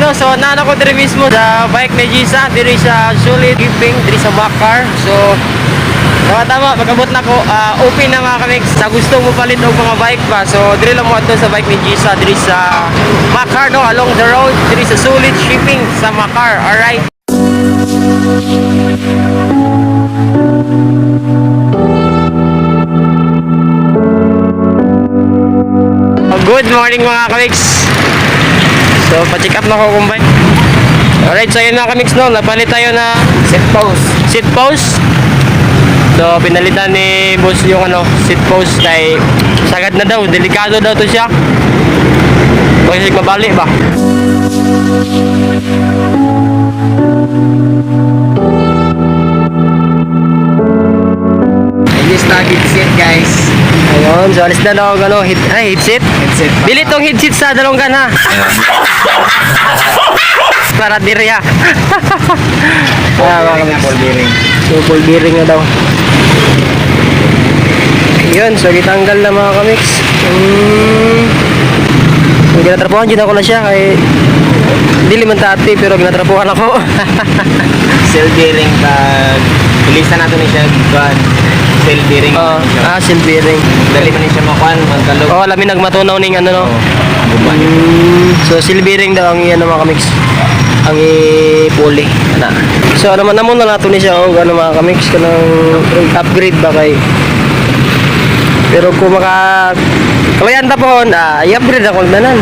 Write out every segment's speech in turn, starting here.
no? So nana ko diri mismo sa bike ni Gisa diri sa Solid Shipping diri sa Makar. So tama, magabot na ko. Open na mga kamiks. Sa gusto mo palit og mga bike ba. So diri lang mo adto sa bike ni Gisa diri sa Makar, no? Along the road diri sa Solid Shipping sa Makar. Alright. Good morning mga kamiks. So pa-check up na ko kung bike. Alright, so yun mga kamiks, no? Napalit tayo na seat post. So pinalitan ni boss yung seat post kay sagad na daw, delikado daw to siya. Kasi mabali ba? Headset guys. Ayun, so alis na daw headset. Bili tong headset sa Dalonggan ha. Para diri ha. Full bearing. So full bearing na daw. Ayun, so gitanggal na mga kamiks. Ginatrapuhan dyan ako na siya kay dili man tati pero ginatrapuhan ako. Cell bearing pag bilisan natin ni siya kuan. Cell bearing. Cell bearing. Dali man ni siya makuan magkalog. Lamin nagmatunaw ning no. So cell bearing daw ang iyan mga kamiks. Ang ipuli na. So naman na nato ni siya mga kamiks kanang upgrade ba kay. Pero kung kalayan ta po i-upgrade ako nanan.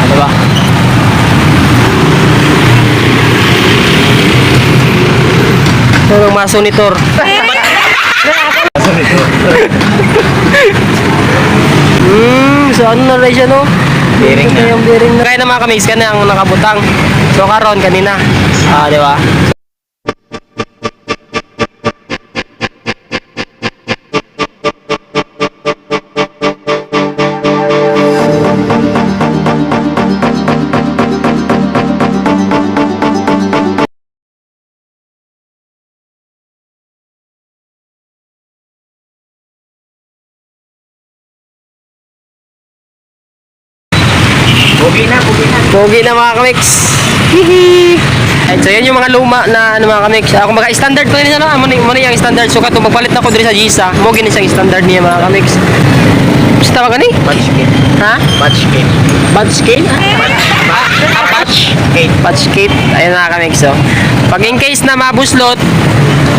Diba? Ang masonitor. So ano na rin siya, no? Bearing na. Yung bearing na. Kaya na mga kamiks ka na ang nakabutang. So karon kanina. Di ba? Pogi na mga kamiks. Hihi. So yan yung mga luma na mga kamiks. Kung mga standard ko nila muna yung standard. So kato magpalit na ko diri sa Gisa. Mo gini siyang standard niya mga kamiks. Basta ba gani? Batch kit. Ha? Batch kit. Batch kit? Batch kit. Ayun mga kamiks. So pag in case na mabuslot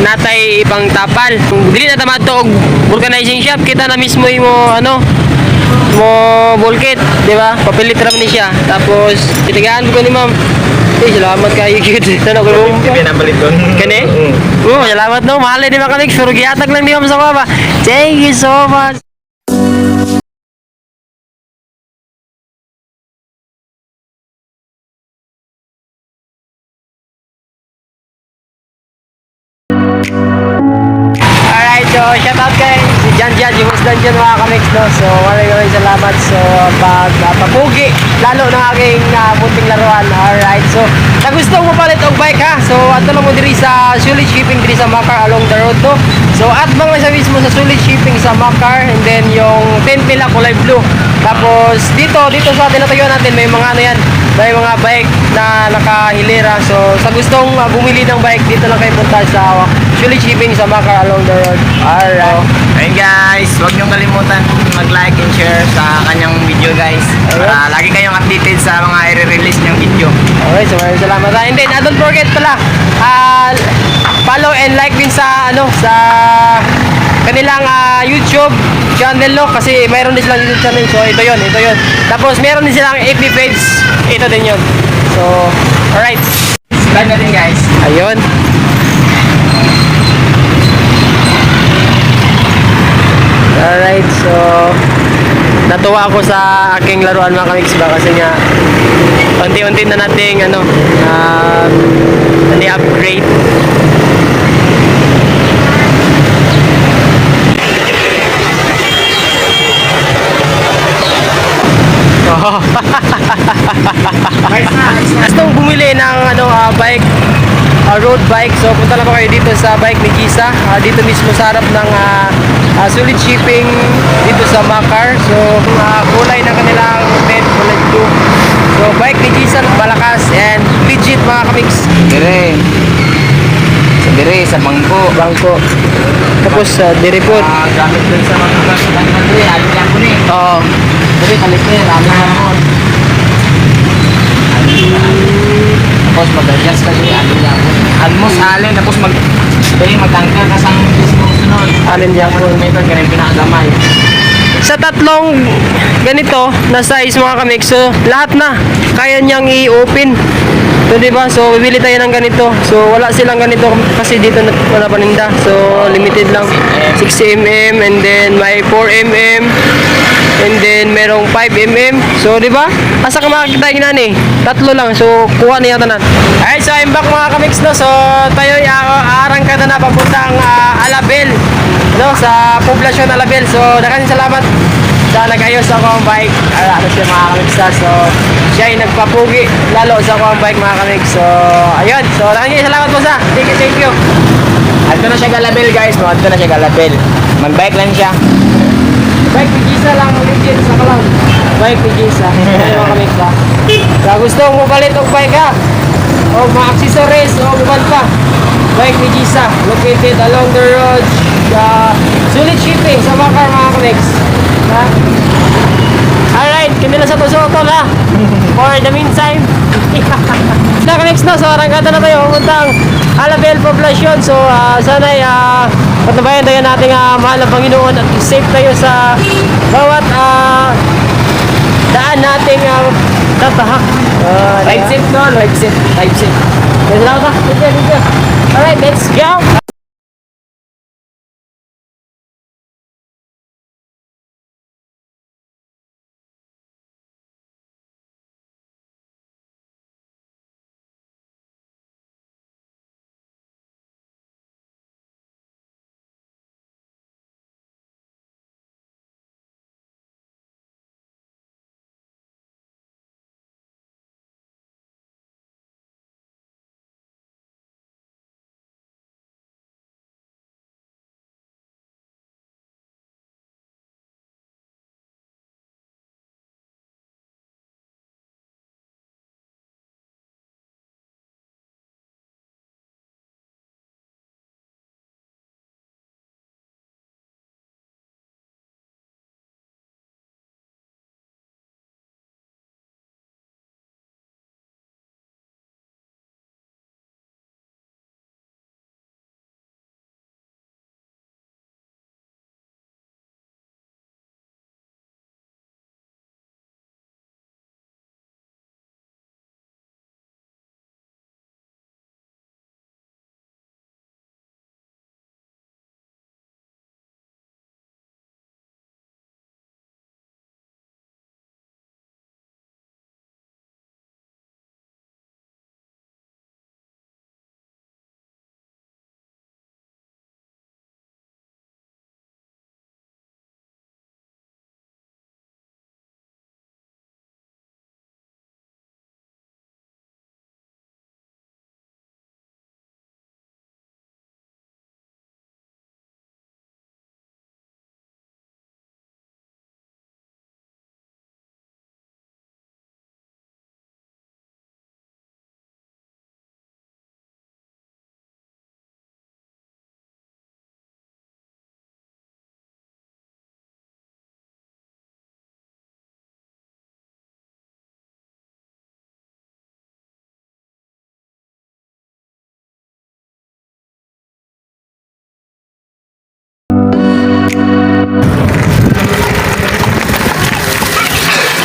natay ibang tapal. Dili na tamad to og vulcanizing shop, kita na mismo mo mo bulkit, di ba? Papilit ram ni siya. Tapos titigaan ko ni ma'am. Salamat kayo cute. Ano ko? Pinabalit doon. Kani? Salamat no. Mahal di ba kami? Pero giatag lang ni ma'am sa baba. Thank you so much. So, shout out kay si Jan, yung Musdan dyan mga kamiks, no? So, maraming salamat. So, papugi, lalo ng aking munting laruan. Alright, so, gusto mo palit og bike ha? So, ato lang mo diri sa Solid Shipping diri sa Makar along the road, no? So, at bang sa mismo sa Solid Shipping sa Makar, and then yung 10 pila kulay blue. Tapos, dito sa tinatayuan natin, may mga may mga bike na nakahilera. So, sa gustong bumili ng bike, dito lang kayo punta sa Solid Shipping sa Makar along the road. Alright. Ayun guys, huwag niyong kalimutan mag-like and share sa kanyang video guys. Para lagi kayong updated sa mga i-release niyang video. Okay, so maraming salamat. And then, don't forget pala, follow and like din sa sa kanilang YouTube channel, no? Kasi mayroon din silang YouTube channel. So ito yun. Tapos meron din silang FB page. Ito din yun. So, alright. Subscribe na din guys. Ayun. Alright, so natuwa ako sa aking laruan mga kamiks ba kasi nga unti-unti na nating ni-upgrade. Gustong bumili ng bike road bike. So punta lang po kayo dito sa Bike ni Gisa. Dito mismo sa harap ng Sulit Shipping dito sa Makar. So kulay ng kanilang tent, kulay blue. So Bike ni Gisa, malakas and legit mga kamix. Sa bangko. Tapos diripod. Gamit dun sa mga kanina dire, alin yan ko ni. Oo. Dire, palit ni, rami yan. Tapos mag-adjust ka dire, alin yan ko. Almost alin, tapos magtanggal ka sa sunod. Alin yan po. Meter ka rin pinakagamay. Sa tatlong ganito na size mga kamix, so lahat na kaya niyang i-open. So diba? So bibili tayo ng ganito. So wala silang ganito kasi dito na paninda. So limited lang. 6mm and then may 4mm and then merong 5mm. So diba? Asa ka makakita yung nani? Tatlo lang. So kuha niya tanan. Alright, so I'm back mga kamix no. So tayo aarang ka na papuntang Alabel. No, sa poblasyon Alabel. So daghang salamat sa nag-ayos ako ang bike. Ano siya mga kamix na. So siya ay nagpapugi lalo sa ako ang bike mga kamix. So ayun. So daghang salamat po sa. Thank you. Ato na siya galabel guys, no? Ato na siya galabel. Mag-bike lang siya. Bike ni Gisa lang legit sa kalang. Bike ni Gisa. Ayun mga kamix ha. Sa gusto mo palit og bike ha. O mga accessories o buwan pa. Bike ni Gisa located along the road Sulit Shipping sa Makar mga kamix. Ha? Alright, kami lang sa Tusotol ha. For the meantime. Na kamix na, so arangkada na tayo puntang Alabel Poblacion. So sana'y patabayan tayo nating mahal na Panginoon at safe tayo sa bawat daan nating tatahak. Right seat no? Right seat. Salamat ha. Thank you. Alright, let's go.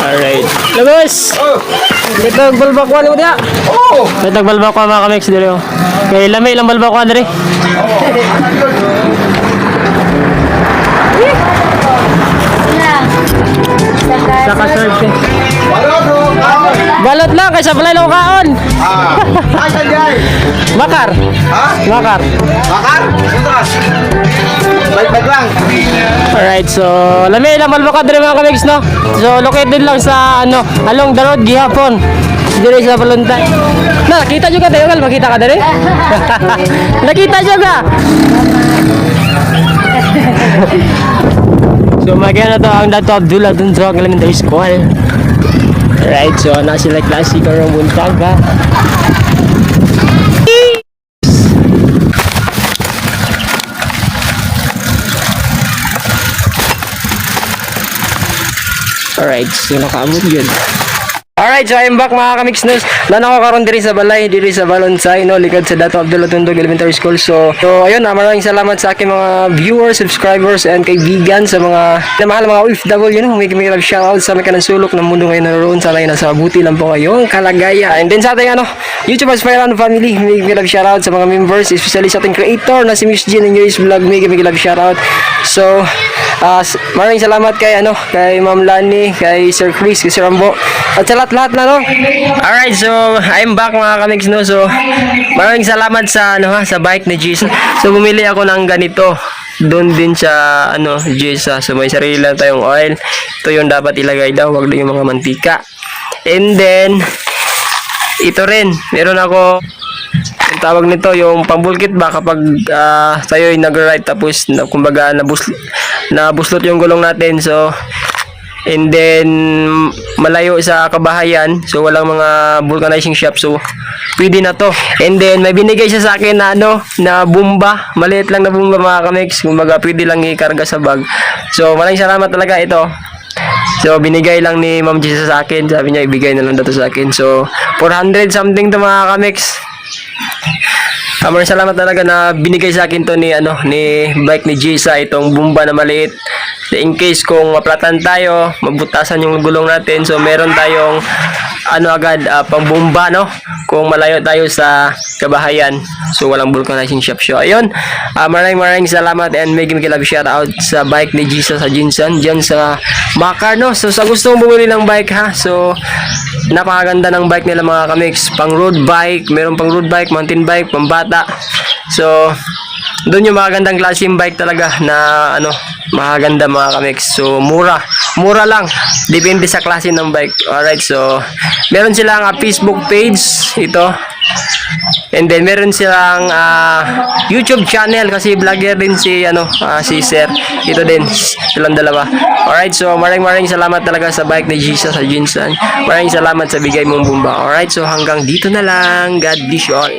Alright. Lagos! Dito balbakwan mo diya. Dito balbakwan mga kamix diri. Kay lami lang balbakwan diri. Saka serve. Balot lang kay sa balay lang kaon. Asan guys? Bakar. Ha? Bakar. Bakar? Balik lang. Alright, so lami lang balbakwan diri mga kamix no. So located lang sa along the road gihapon. dire sa baluntan. Nakita juga tayo kal, makita ka dire. Nakita juga. So magyan na to ang Dato Abdullah Dundrog Elementary School. Right, so na sila klase karong buntaga. Alright, so nakaabot yun. Alright, so I'm back mga kamix news. Nanako karon diri sa balay, diri sa Balonsay, no, likod sa Dato Abdullah Tundog Elementary School. So ayun, maraming salamat sa aking mga viewers, subscribers, and kaibigan sa mga mahal mga OFW, no. May love shoutout sa mga kanang sulok ng mundo ngayon naroon. Sana ay nasa buti lang po kayong kalagayan. And then sa ating YouTube Aspirant family, may love shoutout sa mga members, especially sa ating creator na si Miss Jean and Joyce Vlog, may love shoutout. So maraming salamat kay kay Ma'am Lani, kay Sir Chris, kay Sir Rambo, at sa lahat na, no. Alright, so I'm back mga kamix, no. So maraming salamat sa sa bike ni Jesus. So bumili ako ng ganito. Doon din sa Jesus. So may sarili lang tayong oil. Ito yung dapat ilagay daw, wag lang yung mga mantika. And then ito rin, meron ako ang tawag nito yung pambulkit ba kapag tayo ay nag-ride tapos kumbaga nabuslot yung gulong natin. So and then malayo sa kabahayan, so walang mga vulcanizing shop, so pwede na to. And then may binigay siya sa akin na na bomba, maliit lang na bomba mga kamix, kumbaga pwede lang ikarga sa bag. So maraming salamat talaga ito. So binigay lang ni Ma'am Jessa sa akin, sabi niya ibigay na lang daw sa akin. So 400 something to mga kamix. Maraming salamat talaga na binigay sa akin to ni ni bike ni Jessa, itong bomba na maliit. In case kung maplatan tayo, magbutasan yung gulong natin, so meron tayong agad pangbomba, no, kung malayo tayo sa kabahayan, so walang vulcanizing shop. So ayun, maraming salamat and may love shout out sa bike ni Jesus sa Jinsan dyan sa Bakar, no. So sa gusto mong bumili ng bike, ha, so napakaganda ng bike nila mga kamix, pang road bike, meron pang road bike, mountain bike, pambata. So doon yung mga gandang klaseng bike talaga na maganda mga kamix. So mura lang, depende sa klase ng bike. Alright, so meron silang Facebook page ito, and then meron silang YouTube channel kasi vlogger din si si Sir. Ito din silang dalawa. Alright, so maraming salamat talaga sa bike ni Jesus sa Jinsan. Maraming salamat sa bigay mong bomba. Alright, so hanggang dito na lang. God bless you all.